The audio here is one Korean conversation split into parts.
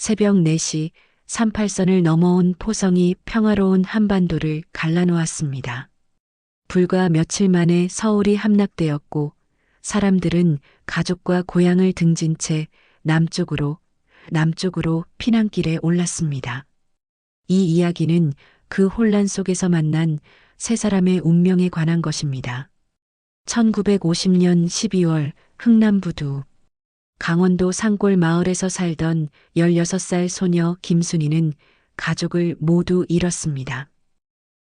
새벽 4시 38선을 넘어온 포성이 평화로운 한반도를 갈라놓았습니다. 불과 며칠 만에 서울이 함락되었고 사람들은 가족과 고향을 등진 채 남쪽으로 피난길에 올랐습니다. 이 이야기는 그 혼란 속에서 만난 세 사람의 운명에 관한 것입니다. 1950년 12월 흥남부두 강원도 산골 마을에서 살던 16살 소녀 김순희는 가족을 모두 잃었습니다.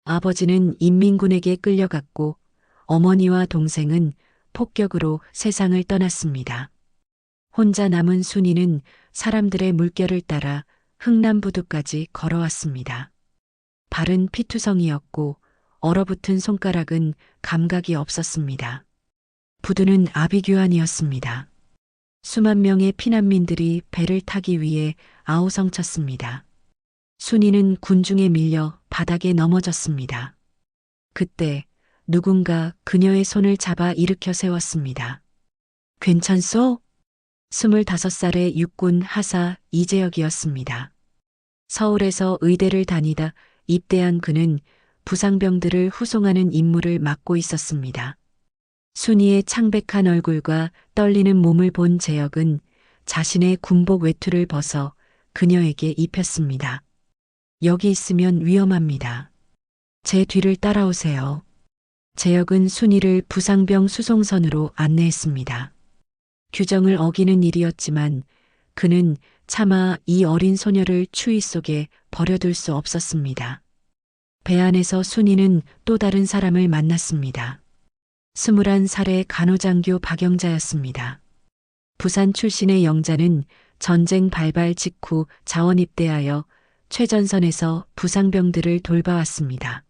아버지는 인민군에게 끌려갔고 어머니와 동생은 폭격으로 세상을 떠났습니다. 혼자 남은 순이는 사람들의 물결을 따라 흥남부두까지 걸어왔습니다. 발은 피투성이었고 얼어붙은 손가락은 감각이 없었습니다. 부두는 아비규환이었습니다. 수만 명의 피난민들이 배를 타기 위해 아우성쳤습니다. 순이는 군중에 밀려 바닥에 넘어졌습니다. 그때 누군가 그녀의 손을 잡아 일으켜 세웠습니다. 괜찮소? 25살의 육군 하사 이재혁이었습니다. 서울에서 의대를 다니다 입대한 그는 부상병들을 후송하는 임무를 맡고 있었습니다. 순이의 창백한 얼굴과 떨리는 몸을 본 재혁은 자신의 군복 외투를 벗어 그녀에게 입혔습니다. 여기 있으면 위험합니다. 제 뒤를 따라오세요. 재혁은 순이를 부상병 수송선으로 안내했습니다. 규정을 어기는 일이었지만 그는 차마 이 어린 소녀를 추위 속에 버려둘 수 없었습니다. 배 안에서 순이는 또 다른 사람을 만났습니다. 21살의 간호장교 박영자였습니다. 부산 출신의 영자는 전쟁 발발 직후 자원 입대하여 최전선에서 부상병들을 돌봐왔습니다.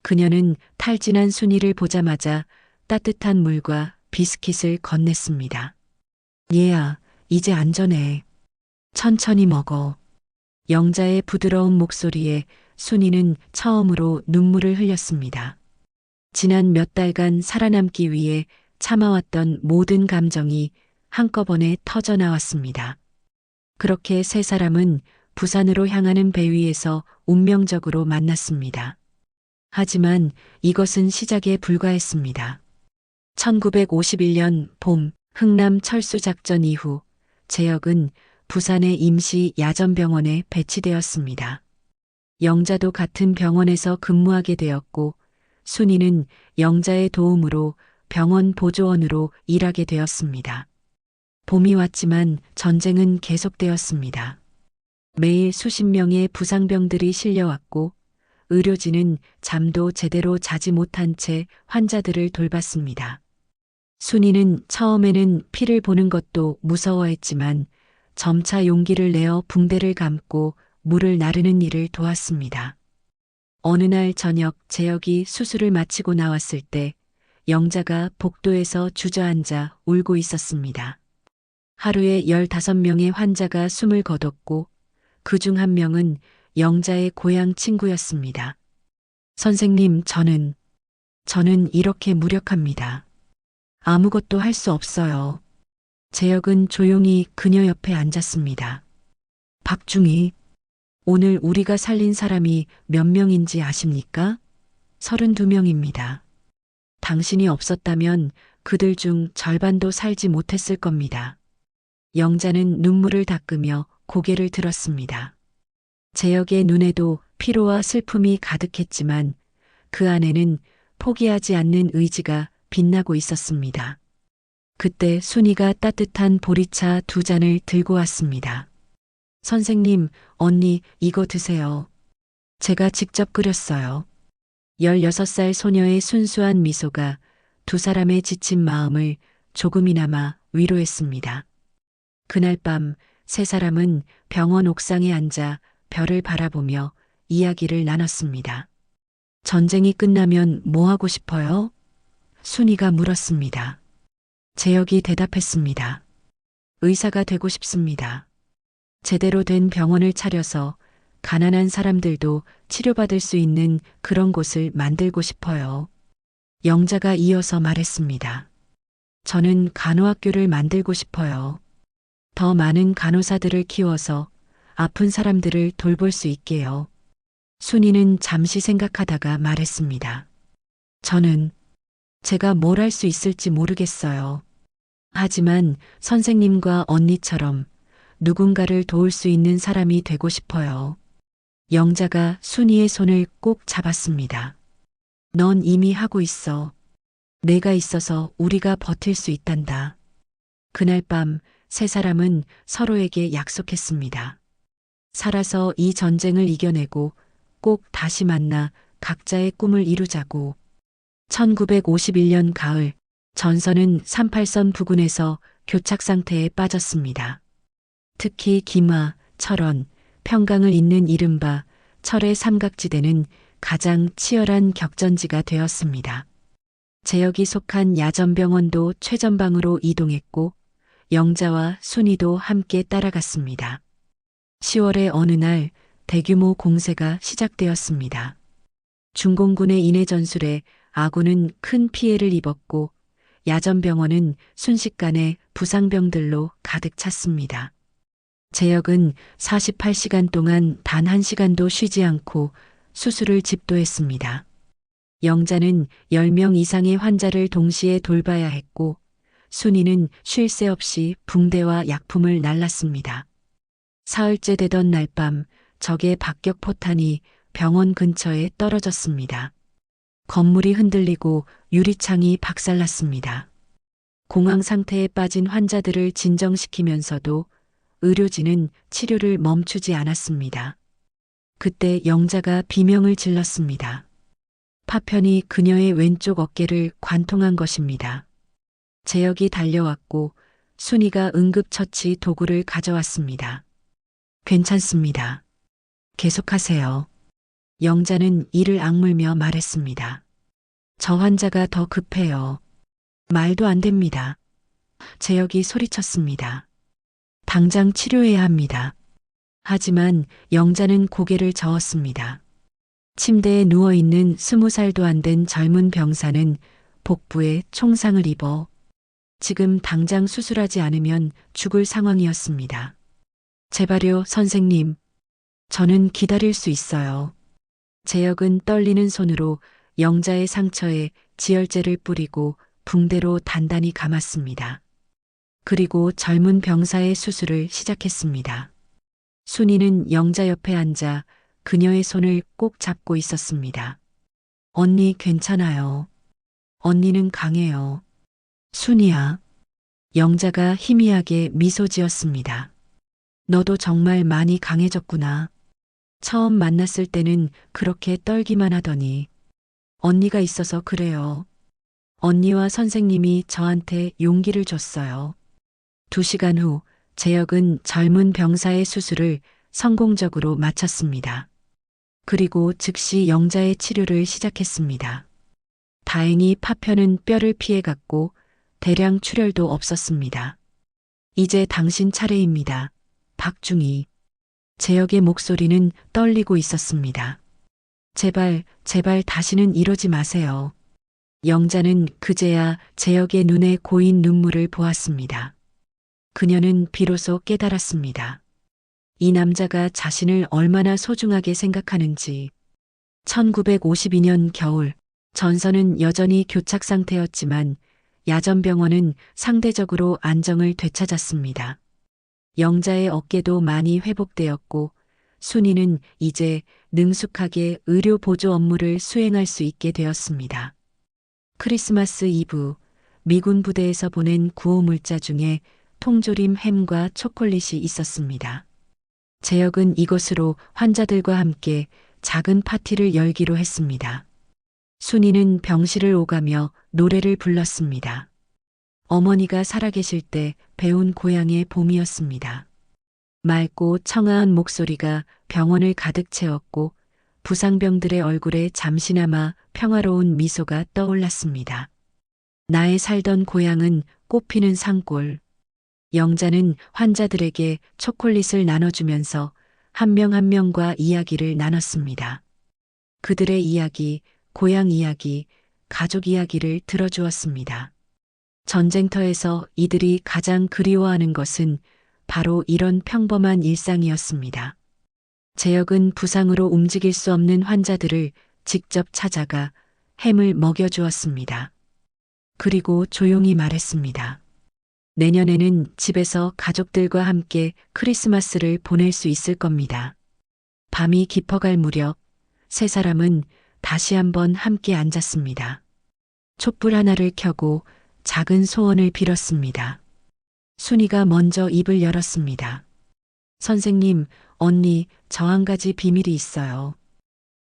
그녀는 탈진한 순이를 보자마자 따뜻한 물과 비스킷을 건넸습니다. 얘야, 이제 안전해. 천천히 먹어. 영자의 부드러운 목소리에 순이는 처음으로 눈물을 흘렸습니다. 지난 몇 달간 살아남기 위해 참아왔던 모든 감정이 한꺼번에 터져 나왔습니다. 그렇게 세 사람은 부산으로 향하는 배 위에서 운명적으로 만났습니다. 하지만 이것은 시작에 불과했습니다. 1951년 봄 흥남 철수작전 이후 재혁은 부산의 임시 야전병원에 배치되었습니다. 영자도 같은 병원에서 근무하게 되었고 순이는 영자의 도움으로 병원 보조원으로 일하게 되었습니다. 봄이 왔지만 전쟁은 계속되었습니다. 매일 수십 명의 부상병들이 실려왔고 의료진은 잠도 제대로 자지 못한 채 환자들을 돌봤습니다. 순이는 처음에는 피를 보는 것도 무서워했지만 점차 용기를 내어 붕대를 감고 물을 나르는 일을 도왔습니다. 어느 날 저녁 재혁이 수술을 마치고 나왔을 때 영자가 복도에서 주저앉아 울고 있었습니다. 하루에 15명의 환자가 숨을 거뒀고 그중 한 명은 영자의 고향 친구였습니다. 선생님, 저는 이렇게 무력합니다. 아무것도 할 수 없어요. 재혁은 조용히 그녀 옆에 앉았습니다. 박중희, 오늘 우리가 살린 사람이 몇 명인지 아십니까? 32명입니다. 당신이 없었다면 그들 중 절반도 살지 못했을 겁니다. 영자는 눈물을 닦으며 고개를 들었습니다. 재혁의 눈에도 피로와 슬픔이 가득했지만 그 안에는 포기하지 않는 의지가 빛나고 있었습니다. 그때 순이가 따뜻한 보리차 2잔을 들고 왔습니다. 선생님, 언니, 이거 드세요. 제가 직접 끓였어요. 16살 소녀의 순수한 미소가 두 사람의 지친 마음을 조금이나마 위로했습니다. 그날 밤 세 사람은 병원 옥상에 앉아 별을 바라보며 이야기를 나눴습니다. 전쟁이 끝나면 뭐 하고 싶어요? 순이가 물었습니다. 재혁이 대답했습니다. 의사가 되고 싶습니다. 제대로 된 병원을 차려서 가난한 사람들도 치료받을 수 있는 그런 곳을 만들고 싶어요. 영자가 이어서 말했습니다. 저는 간호학교를 만들고 싶어요. 더 많은 간호사들을 키워서 아픈 사람들을 돌볼 수 있게요. 순이는 잠시 생각하다가 말했습니다. 저는 제가 뭘 할 수 있을지 모르겠어요. 하지만 선생님과 언니처럼 누군가를 도울 수 있는 사람이 되고 싶어요. 영자가 순이의 손을 꼭 잡았습니다. 넌 이미 하고 있어. 내가 있어서 우리가 버틸 수 있단다. 그날 밤 세 사람은 서로에게 약속했습니다. 살아서 이 전쟁을 이겨내고 꼭 다시 만나 각자의 꿈을 이루자고. 1951년 가을, 전선은 38선 부근에서 교착 상태에 빠졌습니다. 특히 김하, 철원, 평강을 잇는 이른바 철의 삼각지대는 가장 치열한 격전지가 되었습니다. 제역이 속한 야전병원도 최전방으로 이동했고 영자와 순이도 함께 따라갔습니다. 10월의 어느 날 대규모 공세가 시작되었습니다. 중공군의 인해 전술에 아군은 큰 피해를 입었고 야전병원은 순식간에 부상병들로 가득 찼습니다. 제역은 48시간 동안 단 1시간도 쉬지 않고 수술을 집도했습니다. 영자는 10명 이상의 환자를 동시에 돌봐야 했고 순이는 쉴 새 없이 붕대와 약품을 날랐습니다. 사흘째 되던 날 밤 적의 박격 포탄이 병원 근처에 떨어졌습니다. 건물이 흔들리고 유리창이 박살났습니다. 공황 상태에 빠진 환자들을 진정시키면서도 의료진은 치료를 멈추지 않았습니다. 그때 영자가 비명을 질렀습니다. 파편이 그녀의 왼쪽 어깨를 관통한 것입니다. 제역이 달려왔고 순이가 응급처치 도구를 가져왔습니다. 괜찮습니다. 계속하세요. 영자는 이를 악물며 말했습니다. 저 환자가 더 급해요. 말도 안 됩니다. 제역이 소리쳤습니다. 당장 치료해야 합니다. 하지만 영자는 고개를 저었습니다. 침대에 누워있는 20살도 안 된 젊은 병사는 복부에 총상을 입어 지금 당장 수술하지 않으면 죽을 상황이었습니다. 제발요, 선생님. 저는 기다릴 수 있어요. 제역은 떨리는 손으로 영자의 상처에 지혈제를 뿌리고 붕대로 단단히 감았습니다. 그리고 젊은 병사의 수술을 시작했습니다. 순이는 영자 옆에 앉아 그녀의 손을 꼭 잡고 있었습니다. 언니 괜찮아요. 언니는 강해요. 순이야. 영자가 희미하게 미소 지었습니다. 너도 정말 많이 강해졌구나. 처음 만났을 때는 그렇게 떨기만 하더니 언니가 있어서 그래요. 언니와 선생님이 저한테 용기를 줬어요. 2시간 후 제역은 젊은 병사의 수술을 성공적으로 마쳤습니다. 그리고 즉시 영자의 치료를 시작했습니다. 다행히 파편은 뼈를 피해갔고 대량 출혈도 없었습니다. 이제 당신 차례입니다. 박중희. 제역의 목소리는 떨리고 있었습니다. 제발, 제발 다시는 이러지 마세요. 영자는 그제야 제역의 눈에 고인 눈물을 보았습니다. 그녀는 비로소 깨달았습니다. 이 남자가 자신을 얼마나 소중하게 생각하는지. 1952년 겨울, 전선은 여전히 교착 상태였지만 야전병원은 상대적으로 안정을 되찾았습니다. 영자의 어깨도 많이 회복되었고 순이는 이제 능숙하게 의료 보조 업무를 수행할 수 있게 되었습니다. 크리스마스 이브, 미군 부대에서 보낸 구호물자 중에 통조림 햄과 초콜릿이 있었습니다. 제역은 이것으로 환자들과 함께 작은 파티를 열기로 했습니다. 순이는 병실을 오가며 노래를 불렀습니다. 어머니가 살아계실 때 배운 고향의 봄이었습니다. 맑고 청아한 목소리가 병원을 가득 채웠고 부상병들의 얼굴에 잠시나마 평화로운 미소가 떠올랐습니다. 나의 살던 고향은 꽃피는 산골. 영자는 환자들에게 초콜릿을 나눠주면서 한 명 한 명과 이야기를 나눴습니다. 그들의 이야기, 고향 이야기, 가족 이야기를 들어주었습니다. 전쟁터에서 이들이 가장 그리워하는 것은 바로 이런 평범한 일상이었습니다. 재혁은 부상으로 움직일 수 없는 환자들을 직접 찾아가 햄을 먹여주었습니다. 그리고 조용히 말했습니다. 내년에는 집에서 가족들과 함께 크리스마스를 보낼 수 있을 겁니다. 밤이 깊어갈 무렵 세 사람은 다시 한번 함께 앉았습니다. 촛불 하나를 켜고 작은 소원을 빌었습니다. 순이가 먼저 입을 열었습니다. 선생님, 언니, 저 한 가지 비밀이 있어요.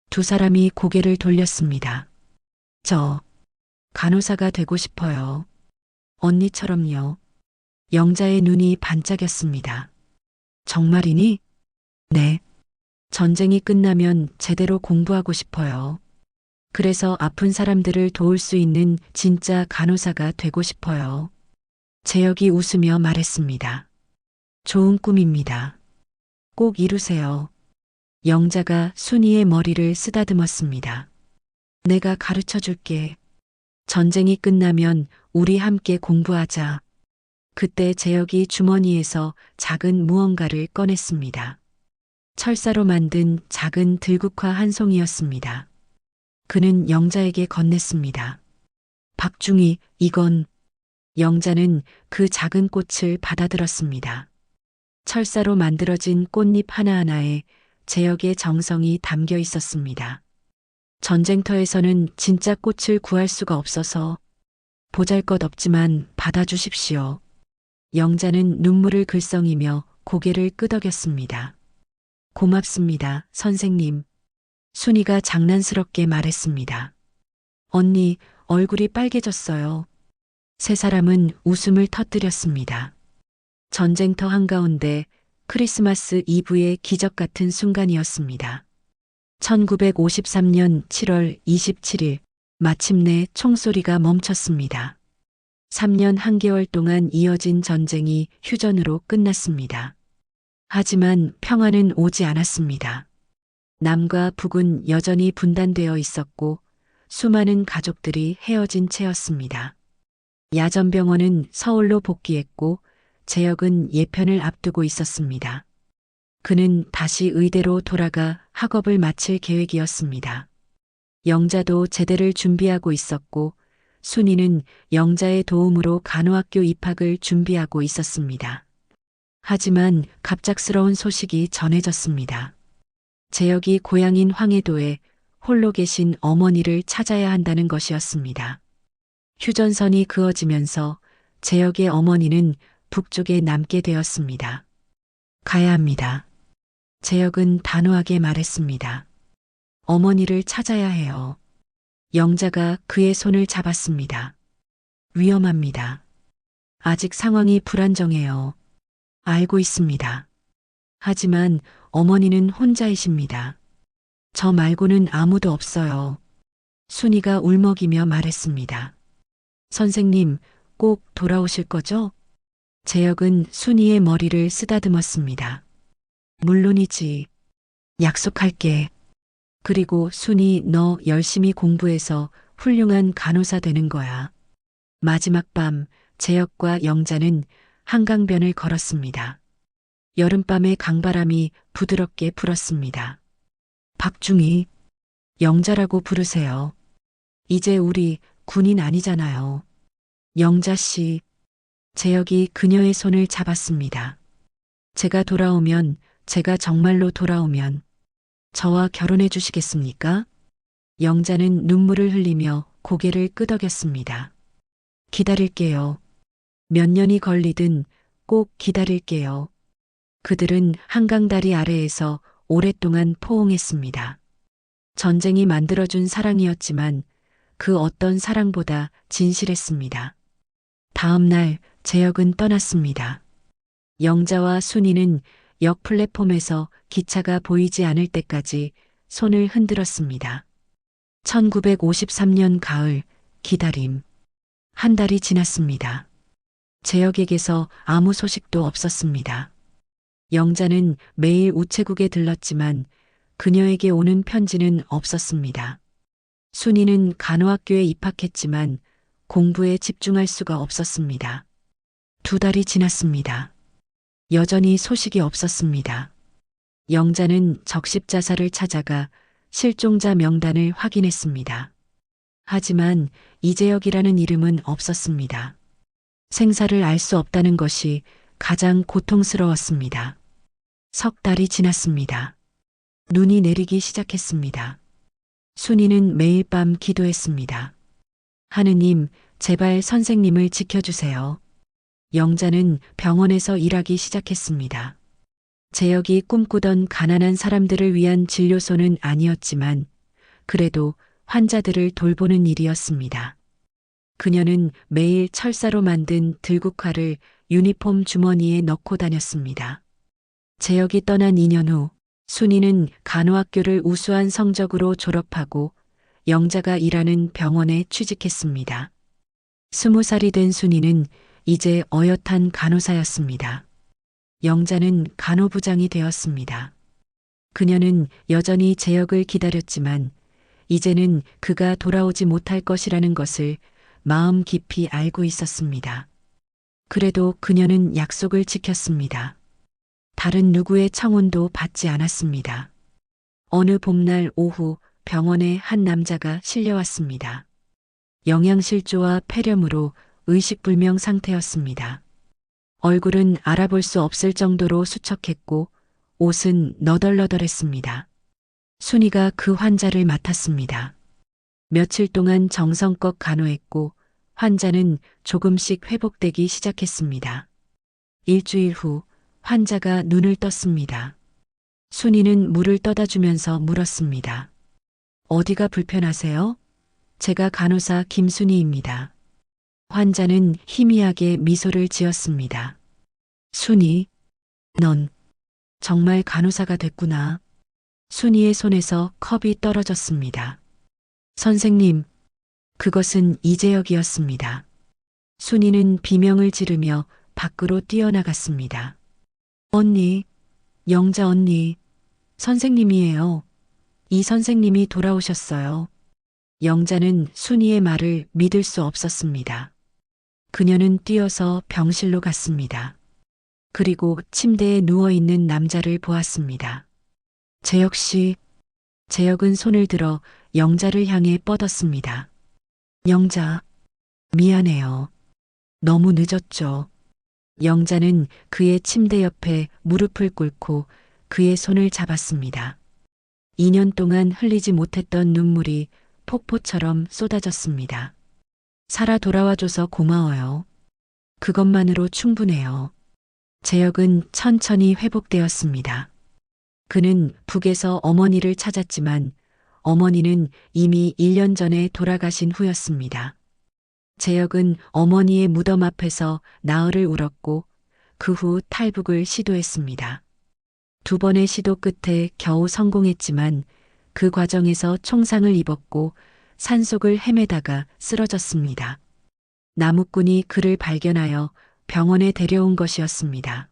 두 사람이 고개를 돌렸습니다. 저 간호사가 되고 싶어요. 언니처럼요. 영자의 눈이 반짝였습니다. 정말이니? 네. 전쟁이 끝나면 제대로 공부하고 싶어요. 그래서 아픈 사람들을 도울 수 있는 진짜 간호사가 되고 싶어요. 재혁이 웃으며 말했습니다. 좋은 꿈입니다. 꼭 이루세요. 영자가 순이의 머리를 쓰다듬었습니다. 내가 가르쳐 줄게. 전쟁이 끝나면 우리 함께 공부하자. 그때 재혁이 주머니에서 작은 무언가를 꺼냈습니다. 철사로 만든 작은 들국화 한 송이였습니다. 그는 영자에게 건넸습니다. 박중희, 이건. 영자는 그 작은 꽃을 받아들었습니다. 철사로 만들어진 꽃잎 하나하나에 재혁의 정성이 담겨 있었습니다. 전쟁터에서는 진짜 꽃을 구할 수가 없어서 보잘것없지만 받아주십시오. 영자는 눈물을 글썽이며 고개를 끄덕였습니다. 고맙습니다, 선생님. 순이가 장난스럽게 말했습니다. 언니, 얼굴이 빨개졌어요. 세 사람은 웃음을 터뜨렸습니다. 전쟁터 한가운데 크리스마스 이브의 기적 같은 순간이었습니다. 1953년 7월 27일, 마침내 총소리가 멈췄습니다. 3년 1개월 동안 이어진 전쟁이 휴전으로 끝났습니다. 하지만 평화는 오지 않았습니다. 남과 북은 여전히 분단되어 있었고 수많은 가족들이 헤어진 채였습니다. 야전병원은 서울로 복귀했고 재혁은 예편을 앞두고 있었습니다. 그는 다시 의대로 돌아가 학업을 마칠 계획이었습니다. 영자도 제대를 준비하고 있었고 순이는 영자의 도움으로 간호학교 입학을 준비하고 있었습니다. 하지만 갑작스러운 소식이 전해졌습니다. 재혁이 고향인 황해도에 홀로 계신 어머니를 찾아야 한다는 것이었습니다. 휴전선이 그어지면서 재혁의 어머니는 북쪽에 남게 되었습니다. 가야 합니다. 재혁은 단호하게 말했습니다. 어머니를 찾아야 해요. 영자가 그의 손을 잡았습니다. 위험합니다. 아직 상황이 불안정해요. 알고 있습니다. 하지만 어머니는 혼자이십니다. 저 말고는 아무도 없어요. 순이가 울먹이며 말했습니다. 선생님, 꼭 돌아오실 거죠? 재혁은 순이의 머리를 쓰다듬었습니다. 물론이지. 약속할게. 그리고 순이, 너 열심히 공부해서 훌륭한 간호사 되는 거야. 마지막 밤 재혁과 영자는 한강변을 걸었습니다. 여름밤의 강바람이 부드럽게 불었습니다. 박중희, 영자라고 부르세요. 이제 우리 군인 아니잖아요. 영자 씨. 재혁이 그녀의 손을 잡았습니다. 제가 돌아오면, 제가 정말로 돌아오면 저와 결혼해 주시겠습니까? 영자는 눈물을 흘리며 고개를 끄덕였습니다. 기다릴게요. 몇 년이 걸리든 꼭 기다릴게요. 그들은 한강다리 아래에서 오랫동안 포옹했습니다. 전쟁이 만들어준 사랑이었지만 그 어떤 사랑보다 진실했습니다. 다음 날 재혁은 떠났습니다. 영자와 순이는 역 플랫폼에서 기차가 보이지 않을 때까지 손을 흔들었습니다. 1953년 가을, 기다림. 한 달이 지났습니다. 재혁에게서 아무 소식도 없었습니다. 영자는 매일 우체국에 들렀지만 그녀에게 오는 편지는 없었습니다. 순이는 간호학교에 입학했지만 공부에 집중할 수가 없었습니다. 2달이 지났습니다. 여전히 소식이 없었습니다. 영자는 적십자사를 찾아가 실종자 명단을 확인했습니다. 하지만 이재혁이라는 이름은 없었습니다. 생사를 알 수 없다는 것이 가장 고통스러웠습니다. 석 달이 지났습니다. 눈이 내리기 시작했습니다. 순이는 매일 밤 기도했습니다. 하느님, 제발 선생님을 지켜주세요. 영자는 병원에서 일하기 시작했습니다. 재혁이 꿈꾸던 가난한 사람들을 위한 진료소는 아니었지만 그래도 환자들을 돌보는 일이었습니다. 그녀는 매일 철사로 만든 들국화를 유니폼 주머니에 넣고 다녔습니다. 재혁이 떠난 2년 후 순이는 간호학교를 우수한 성적으로 졸업하고 영자가 일하는 병원에 취직했습니다. 20살이 된 순이는 이제 어엿한 간호사였습니다. 영자는 간호부장이 되었습니다. 그녀는 여전히 재혁을 기다렸지만 이제는 그가 돌아오지 못할 것이라는 것을 마음 깊이 알고 있었습니다. 그래도 그녀는 약속을 지켰습니다. 다른 누구의 청혼도 받지 않았습니다. 어느 봄날 오후 병원에 한 남자가 실려왔습니다. 영양실조와 폐렴으로 의식불명 상태였습니다. 얼굴은 알아볼 수 없을 정도로 수척했고 옷은 너덜너덜했습니다. 순이가 그 환자를 맡았습니다. 며칠 동안 정성껏 간호했고 환자는 조금씩 회복되기 시작했습니다. 일주일 후 환자가 눈을 떴습니다. 순이는 물을 떠다 주면서 물었습니다. 어디가 불편하세요? 제가 간호사 김순이입니다. 환자는 희미하게 미소를 지었습니다. 순이, 넌 정말 간호사가 됐구나. 순이의 손에서 컵이 떨어졌습니다. 선생님, 그것은 이재혁이었습니다. 순이는 비명을 지르며 밖으로 뛰어나갔습니다. 언니, 영자 언니, 선생님이에요. 이 선생님이 돌아오셨어요. 영자는 순이의 말을 믿을 수 없었습니다. 그녀는 뛰어서 병실로 갔습니다. 그리고 침대에 누워있는 남자를 보았습니다. 재혁 씨, 재혁은 손을 들어 영자를 향해 뻗었습니다. 영자, 미안해요. 너무 늦었죠. 영자는 그의 침대 옆에 무릎을 꿇고 그의 손을 잡았습니다. 2년 동안 흘리지 못했던 눈물이 폭포처럼 쏟아졌습니다. 살아 돌아와줘서 고마워요. 그것만으로 충분해요. 재혁은 천천히 회복되었습니다. 그는 북에서 어머니를 찾았지만 어머니는 이미 1년 전에 돌아가신 후였습니다. 재혁은 어머니의 무덤 앞에서 나흘을 울었고 그 후 탈북을 시도했습니다. 2번의 시도 끝에 겨우 성공했지만 그 과정에서 총상을 입었고 산속을 헤매다가 쓰러졌습니다. 나무꾼이 그를 발견하여 병원에 데려온 것이었습니다.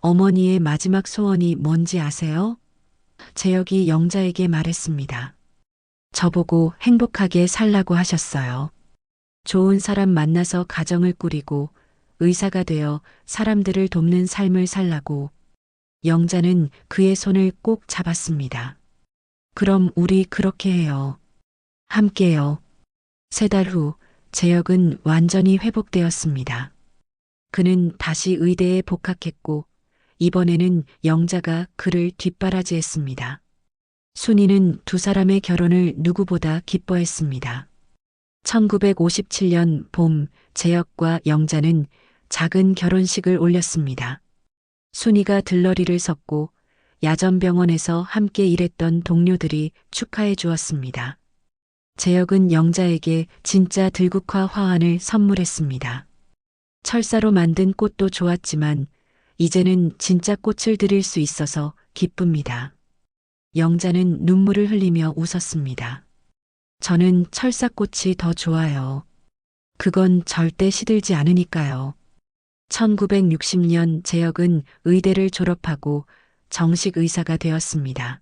어머니의 마지막 소원이 뭔지 아세요? 재혁이 영자에게 말했습니다. 저보고 행복하게 살라고 하셨어요. 좋은 사람 만나서 가정을 꾸리고 의사가 되어 사람들을 돕는 삶을 살라고. 영자는 그의 손을 꼭 잡았습니다. 그럼 우리 그렇게 해요. 함께요. 3달 후 재혁은 완전히 회복되었습니다. 그는 다시 의대에 복학했고 이번에는 영자가 그를 뒷바라지했습니다. 순이는 2사람의 결혼을 누구보다 기뻐했습니다. 1957년 봄 재혁과 영자는 작은 결혼식을 올렸습니다. 순이가 들러리를 섰고 야전병원에서 함께 일했던 동료들이 축하해 주었습니다. 재혁은 영자에게 진짜 들국화 화환을 선물했습니다. 철사로 만든 꽃도 좋았지만 이제는 진짜 꽃을 드릴 수 있어서 기쁩니다. 영자는 눈물을 흘리며 웃었습니다. 저는 철사꽃이 더 좋아요. 그건 절대 시들지 않으니까요. 1960년 재혁은 의대를 졸업하고 정식 의사가 되었습니다.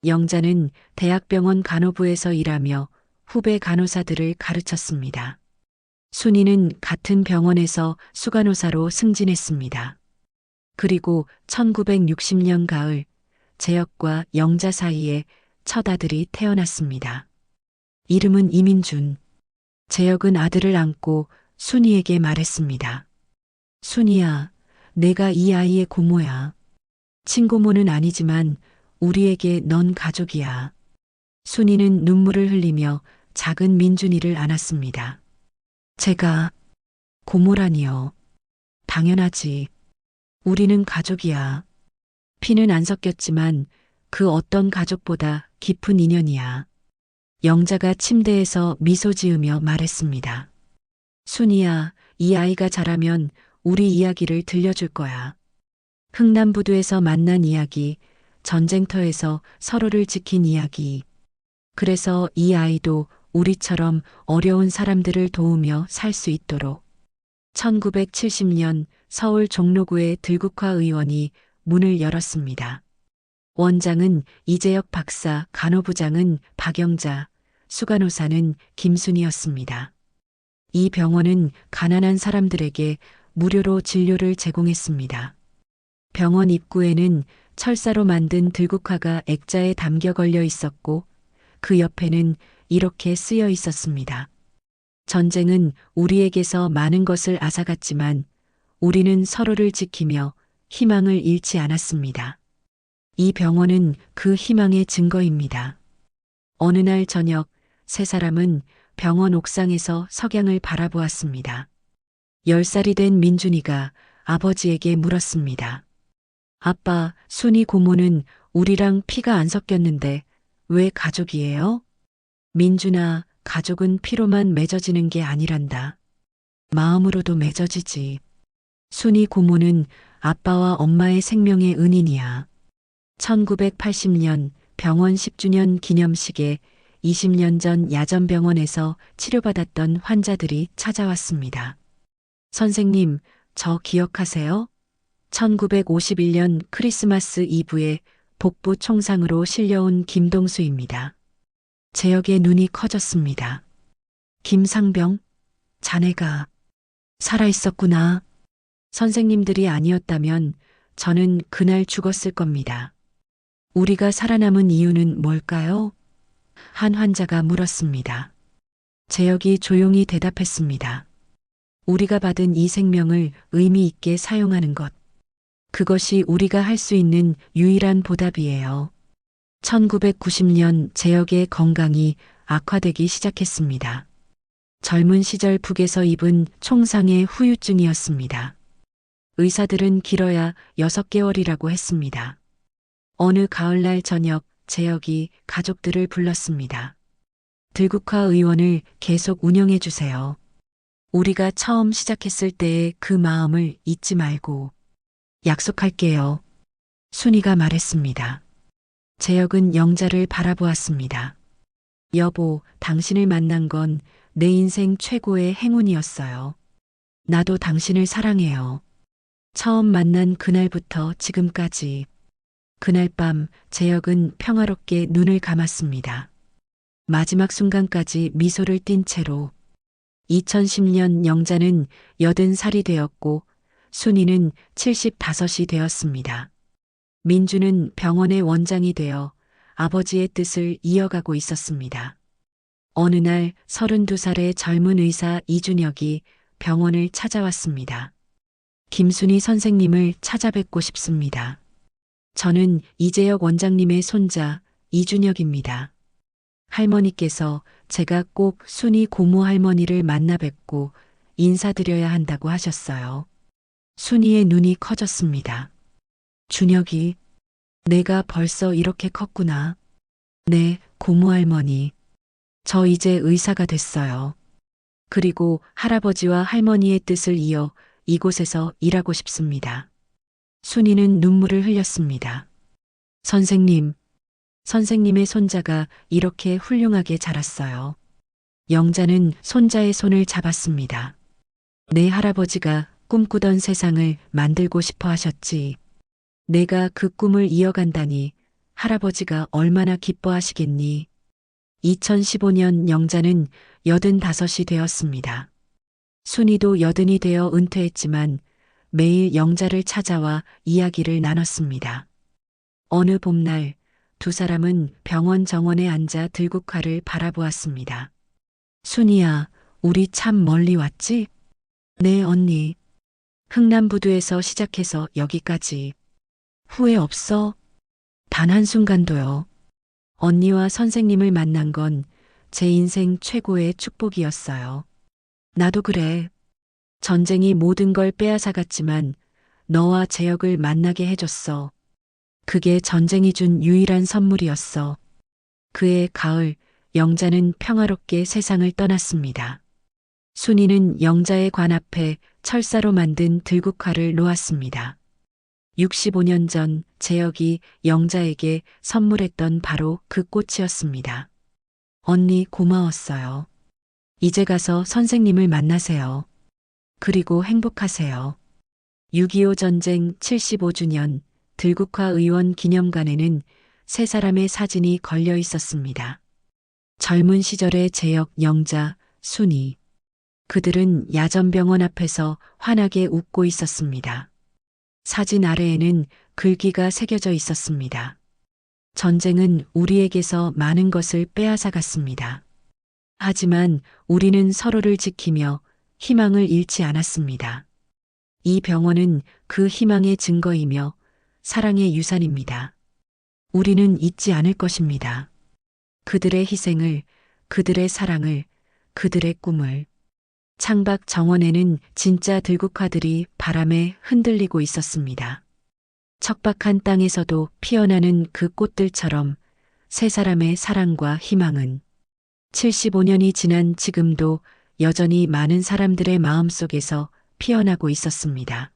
영자는 대학병원 간호부에서 일하며 후배 간호사들을 가르쳤습니다. 순이는 같은 병원에서 수간호사로 승진했습니다. 그리고 1960년 가을 재혁과 영자 사이에 첫 아들이 태어났습니다. 이름은 이민준. 재혁은 아들을 안고 순이에게 말했습니다. 순이야, 내가 이 아이의 고모야. 친고모는 아니지만 우리에게 넌 가족이야. 순이는 눈물을 흘리며 작은 민준이를 안았습니다. 제가 고모라니요. 당연하지. 우리는 가족이야. 피는 안 섞였지만 그 어떤 가족보다 깊은 인연이야. 영자가 침대에서 미소 지으며 말했습니다. 순이야, 이 아이가 자라면 우리 이야기를 들려줄 거야. 흥남부두에서 만난 이야기, 전쟁터에서 서로를 지킨 이야기. 그래서 이 아이도 우리처럼 어려운 사람들을 도우며 살 수 있도록. 1970년 서울 종로구의 들국화 의원이 문을 열었습니다. 원장은 이재혁 박사, 간호부장은 박영자, 수간호사는 김순이었습니다. 이 병원은 가난한 사람들에게 무료로 진료를 제공했습니다. 병원 입구에는 철사로 만든 들국화가 액자에 담겨 걸려 있었고 그 옆에는 이렇게 쓰여 있었습니다. 전쟁은 우리에게서 많은 것을 앗아갔지만 우리는 서로를 지키며 희망을 잃지 않았습니다. 이 병원은 그 희망의 증거입니다. 어느 날 저녁 세 사람은 병원 옥상에서 석양을 바라보았습니다. 10살이 된 민준이가 아버지에게 물었습니다. 아빠, 순이 고모는 우리랑 피가 안 섞였는데 왜 가족이에요? 민준아, 가족은 피로만 맺어지는 게 아니란다. 마음으로도 맺어지지. 순이 고모는 아빠와 엄마의 생명의 은인이야. 1980년 병원 10주년 기념식에 20년 전 야전병원에서 치료받았던 환자들이 찾아왔습니다. 선생님, 저 기억하세요? 1951년 크리스마스 이브에 복부 총상으로 실려온 김동수입니다. 재혁의 눈이 커졌습니다. 김상병, 자네가 살아있었구나. 선생님들이 아니었다면 저는 그날 죽었을 겁니다. 우리가 살아남은 이유는 뭘까요? 한 환자가 물었습니다. 재혁이 조용히 대답했습니다. 우리가 받은 이 생명을 의미 있게 사용하는 것. 그것이 우리가 할 수 있는 유일한 보답이에요. 1990년 재혁의 건강이 악화되기 시작했습니다. 젊은 시절 북에서 입은 총상의 후유증이었습니다. 의사들은 길어야 6개월이라고 했습니다. 어느 가을날 저녁 재혁이 가족들을 불렀습니다. 들국화 의원을 계속 운영해 주세요. 우리가 처음 시작했을 때의 그 마음을 잊지 말고. 약속할게요. 순이가 말했습니다. 재혁은 영자를 바라보았습니다. 여보, 당신을 만난 건 내 인생 최고의 행운이었어요. 나도 당신을 사랑해요. 처음 만난 그날부터 지금까지. 그날 밤 재혁은 평화롭게 눈을 감았습니다. 마지막 순간까지 미소를 띤 채로. 2010년 영자는 80살이 되었고 순이는 75이 되었습니다. 민주는 병원의 원장이 되어 아버지의 뜻을 이어가고 있었습니다. 어느 날 32살의 젊은 의사 이준혁이 병원을 찾아왔습니다. 김순이 선생님을 찾아뵙고 싶습니다. 저는 이재혁 원장님의 손자 이준혁입니다. 할머니께서 제가 꼭 순이 고모 할머니를 만나 뵙고 인사드려야 한다고 하셨어요. 순이의 눈이 커졌습니다. 준혁이, 내가 벌써 이렇게 컸구나. 네, 고모 할머니. 저 이제 의사가 됐어요. 그리고 할아버지와 할머니의 뜻을 이어 이곳에서 일하고 싶습니다. 순이는 눈물을 흘렸습니다. 선생님, 선생님의 손자가 이렇게 훌륭하게 자랐어요. 영자는 손자의 손을 잡았습니다. 내 할아버지가 꿈꾸던 세상을 만들고 싶어 하셨지. 내가 그 꿈을 이어간다니 할아버지가 얼마나 기뻐하시겠니. 2015년 영자는 85이 되었습니다. 순이도 80이 되어 은퇴했지만 매일 영자를 찾아와 이야기를 나눴습니다. 어느 봄날 두 사람은 병원 정원에 앉아 들국화를 바라보았습니다. 순이야, 우리 참 멀리 왔지? 네, 언니. 흥남부두에서 시작해서 여기까지. 후회 없어? 단 한순간도요. 언니와 선생님을 만난 건 제 인생 최고의 축복이었어요. 나도 그래. 전쟁이 모든 걸 빼앗아갔지만 너와 재혁을 만나게 해줬어. 그게 전쟁이 준 유일한 선물이었어. 그해 가을, 영자는 평화롭게 세상을 떠났습니다. 순이는 영자의 관 앞에 철사로 만든 들국화를 놓았습니다. 65년 전 재혁이 영자에게 선물했던 바로 그 꽃이었습니다. 언니 고마웠어요. 이제 가서 선생님을 만나세요. 그리고 행복하세요. 6.25 전쟁 75주년 들국화 의원 기념관에는 세 사람의 사진이 걸려 있었습니다. 젊은 시절의 재혁, 영자, 순이. 그들은 야전병원 앞에서 환하게 웃고 있었습니다. 사진 아래에는 글귀가 새겨져 있었습니다. 전쟁은 우리에게서 많은 것을 빼앗아 갔습니다. 하지만 우리는 서로를 지키며 희망을 잃지 않았습니다. 이 병원은 그 희망의 증거이며 사랑의 유산입니다. 우리는 잊지 않을 것입니다. 그들의 희생을, 그들의 사랑을, 그들의 꿈을. 창밖 정원에는 진짜 들국화들이 바람에 흔들리고 있었습니다. 척박한 땅에서도 피어나는 그 꽃들처럼 세 사람의 사랑과 희망은 75년이 지난 지금도 여전히 많은 사람들의 마음속에서 피어나고 있었습니다.